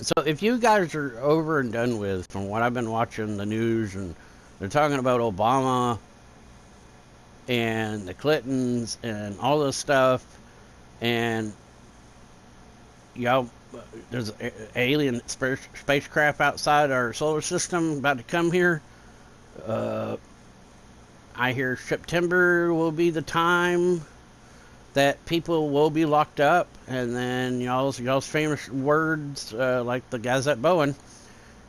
So if you guys are over and done with, from what I've been watching the news, and they're talking about Obama and the Clintons and all this stuff, and y'all, there's an alien spacecraft outside our solar system about to come here. Uh, I hear September will be the time that people will be locked up, and then y'all's famous words, like the guys at Bowen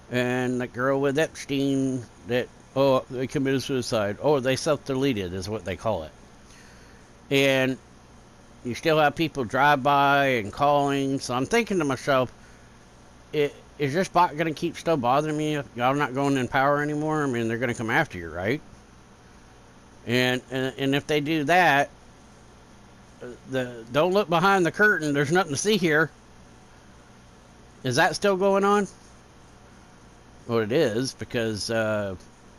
and the girl with Epstein, that, oh, they committed suicide, oh, they self-deleted is what they call it. And you still have people drive by and calling, so I'm thinking to myself, is this bot going to keep still bothering me if y'all not going in power anymore? I mean, they're going to come after you, right? And if they do that, don't look behind the curtain, there's nothing to see here. Is that still going on? Well, it is, because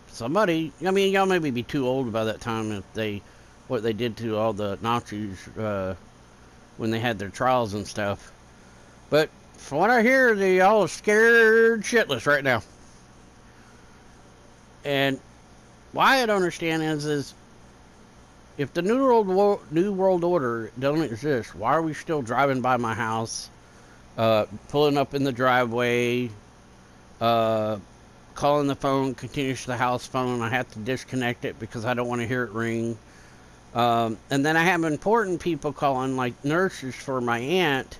somebody, I mean, y'all maybe be too old by that time if what they did to all the Nazis when they had their trials and stuff. But from what I hear, they all are scared shitless right now. And why I don't understand is if the New World Order don't exist, why are we still driving by my house, pulling up in the driveway, calling the phone, continues the house phone. I have to disconnect it because I don't want to hear it ring. And then I have important people calling, like nurses for my aunt,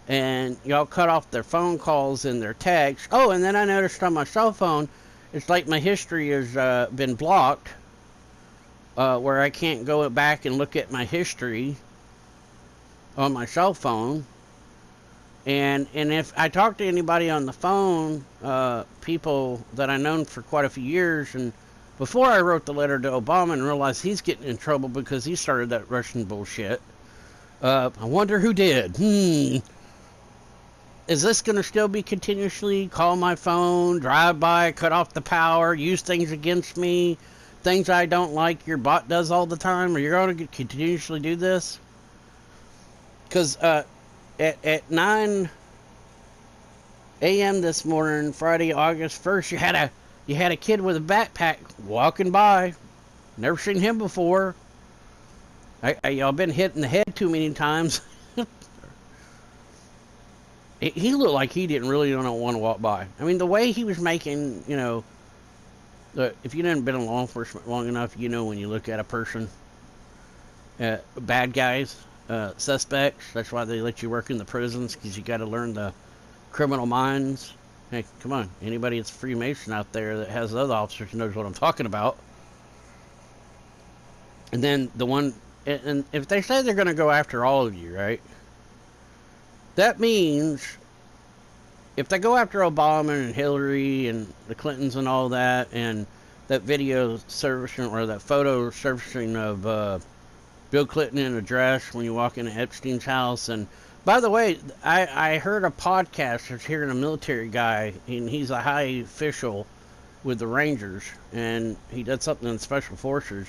and y'all cut off their phone calls and their texts. Oh, and then I noticed on my cell phone, it's like my history has been blocked, where I can't go back and look at my history on my cell phone. And if I talk to anybody on the phone, people that I've known for quite a few years, and before I wrote the letter to Obama and realized he's getting in trouble because he started that Russian bullshit, I wonder who did. Is this going to still be continuously call my phone, drive by, cut off the power, use things against me, things I don't like your bot does all the time? Are you going to continuously do this? Because at 9 a.m. this morning, Friday, August 1st, you had a kid with a backpack walking by. Never seen him before. Y'all been hit in the head too many times. He looked like he didn't really want to walk by. I mean, the way he was making, if you haven't been in law enforcement long enough, when you look at a person, bad guys, suspects, that's why they let you work in the prisons, because you got to learn the criminal minds. Hey, come on, anybody that's a Freemason out there that has other officers knows what I'm talking about. And then and if they say they're going to go after all of you, right? That means if they go after Obama and Hillary and the Clintons and all that, and that video surfacing, or that photo surfacing of Bill Clinton in a dress when you walk into Epstein's house. And by the way, I heard a podcast that's hearing a military guy, and he's a high official with the Rangers, and he did something in Special Forces.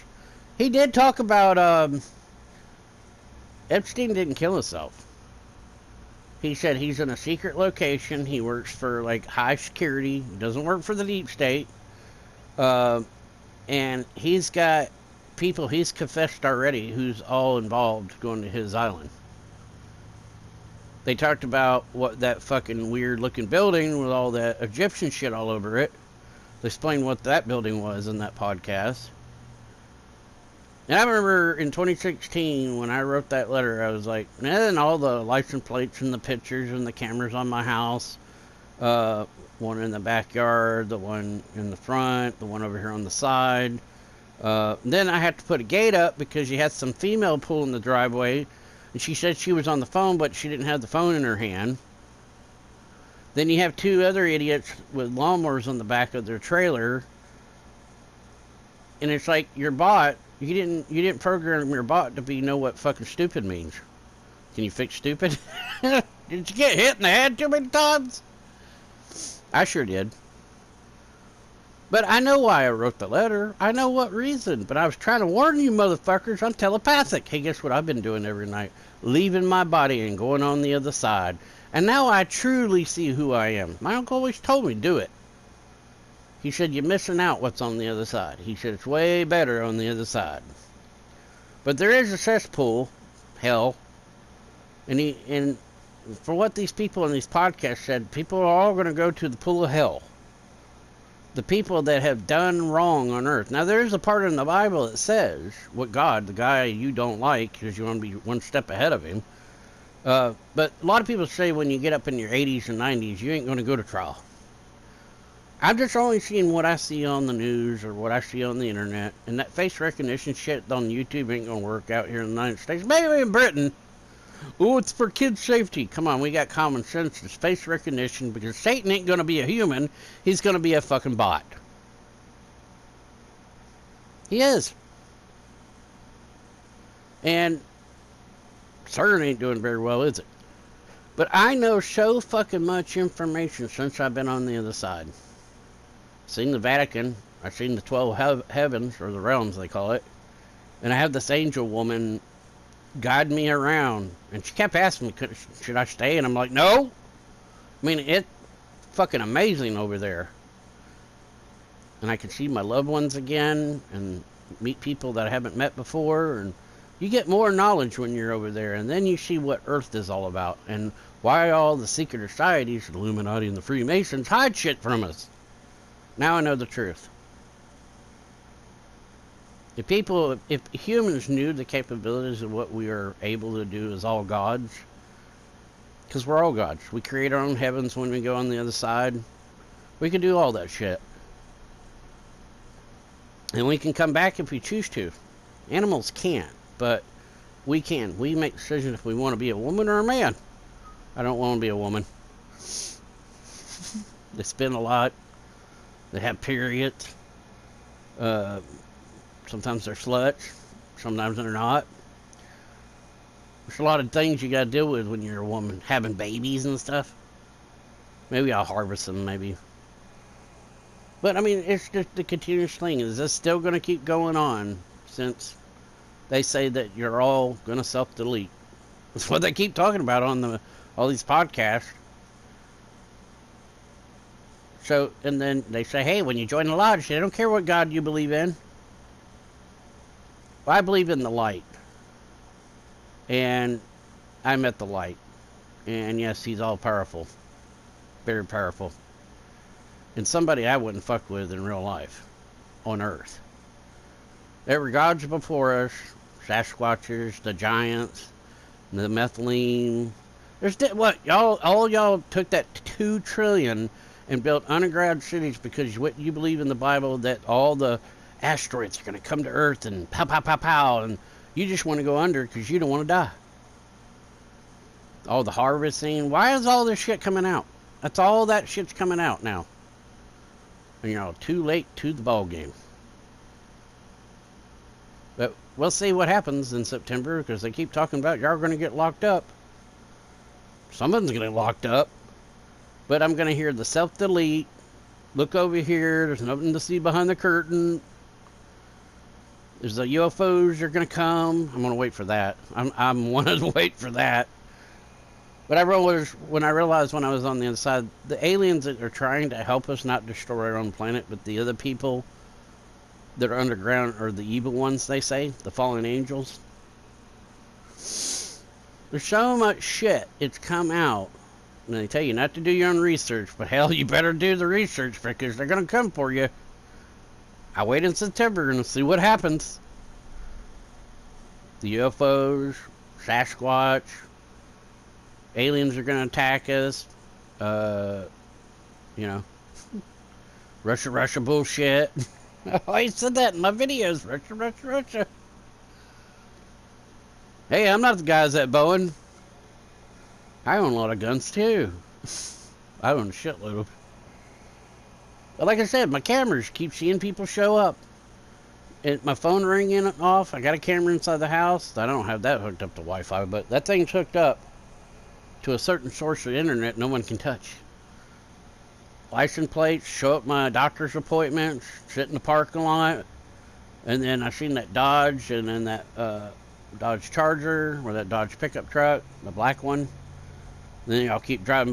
He did talk about Epstein didn't kill himself. He said he's in a secret location. He works for like high security. He doesn't work for the deep state. And he's got people he's confessed already who's all involved going to his island. They talked about what that fucking weird looking building with all that Egyptian shit all over it. They explained what that building was in that podcast. And I remember in 2016 when I wrote that letter, I was like, and all the license plates and the pictures and the cameras on my house, one in the backyard, the one in the front, the one over here on the side. Then I had to put a gate up because you had some female pulling the driveway, and she said she was on the phone, but she didn't have the phone in her hand. Then you have two other idiots with lawnmowers on the back of their trailer, and it's like your bot. You didn't program your bot to know what fucking stupid means. Can you fix stupid? Did you get hit in the head too many times? I sure did. But I know why I wrote the letter. I know what reason. But I was trying to warn you motherfuckers. I'm telepathic. Hey, guess what I've been doing every night? Leaving my body and going on the other side. And now I truly see who I am. My uncle always told me, do it. He said, you're missing out what's on the other side. He said, it's way better on the other side. But there is a cesspool, hell. And for what these people in these podcasts said, people are all going to go to the pool of hell. The people that have done wrong on earth. Now, there's a part in the Bible that says what God, the guy you don't like because you want to be one step ahead of him. But a lot of people say when you get up in your 80s and 90s, you ain't going to go to trial. I'm just only seeing what I see on the news or what I see on the internet. And that face recognition shit on YouTube ain't going to work out here in the United States. Maybe in Britain. Oh, it's for kids' safety. Come on, we got common sense. It's face recognition because Satan ain't going to be a human. He's going to be a fucking bot. He is. And CERN ain't doing very well, is it? But I know so fucking much information since I've been on the other side. Seen the Vatican. I've seen the 12 heavens, or the realms they call it. And I have this angel woman guide me around. And she kept asking me, should I stay? And I'm like, no. I mean, it's fucking amazing over there. And I can see my loved ones again and meet people that I haven't met before. And you get more knowledge when you're over there. And then you see what Earth is all about. And why all the secret societies, the Illuminati and the Freemasons, hide shit from us. Now I know the truth. If humans knew the capabilities of what we are able to do as all gods, because we're all gods. We create our own heavens when we go on the other side. We can do all that shit. And we can come back if we choose to. Animals can't, but we can. We make decisions if we want to be a woman or a man. I don't want to be a woman. They spin a lot. They have periods. Sometimes they're sluts. Sometimes they're not. There's a lot of things you gotta deal with when you're a woman. Having babies and stuff. Maybe I'll harvest them, maybe. But, I mean, it's just the continuous thing. Is this still gonna keep going on? Since they say that you're all gonna self-delete. That's what they keep talking about on all these podcasts. So, and then they say, hey, when you join the lodge, they don't care what God you believe in. Well, I believe in the light. And I met the light. And yes, he's all powerful. Very powerful. And somebody I wouldn't fuck with in real life. On Earth. There were gods before us. Sasquatchers, the giants, the methylene. There's what? All y'all took that 2 trillion and built underground cities because what you believe in the Bible that all the asteroids are going to come to Earth and pow, pow, pow, pow, and you just want to go under because you don't want to die. All the harvesting. Why is all this shit coming out? That's all that shit's coming out now. And you're all too late to the ball game. But we'll see what happens in September because they keep talking about y'all are going to get locked up. Someone's going to get locked up. But I'm going to hear the self-delete. Look over here. There's nothing to see behind the curtain. There's the UFOs are going to come. I'm going to wait for that. I'm wanting to wait for that. But when I realized when I was on the other side, the aliens that are trying to help us not destroy our own planet, but the other people that are underground are the evil ones, they say. The fallen angels. There's so much shit. It's come out. And they tell you not to do your own research, but hell, you better do the research because they're going to come for you. I wait in September and see what happens. The UFOs, Sasquatch, aliens are going to attack us. Russia bullshit. I said that in my videos. Russia. Hey, I'm not the guys at Bowen. I own a lot of guns too. I own a shitload of. But like I said, my cameras keep seeing people show up. My phone ringing off. I got a camera inside the house. I don't have that hooked up to Wi-Fi, but that thing's hooked up to a certain source of internet no one can touch. License plates, show up my doctor's appointments, sit in the parking lot, and then I seen that Dodge and then that Dodge Charger or that Dodge pickup truck, the black one. Then I'll keep driving by.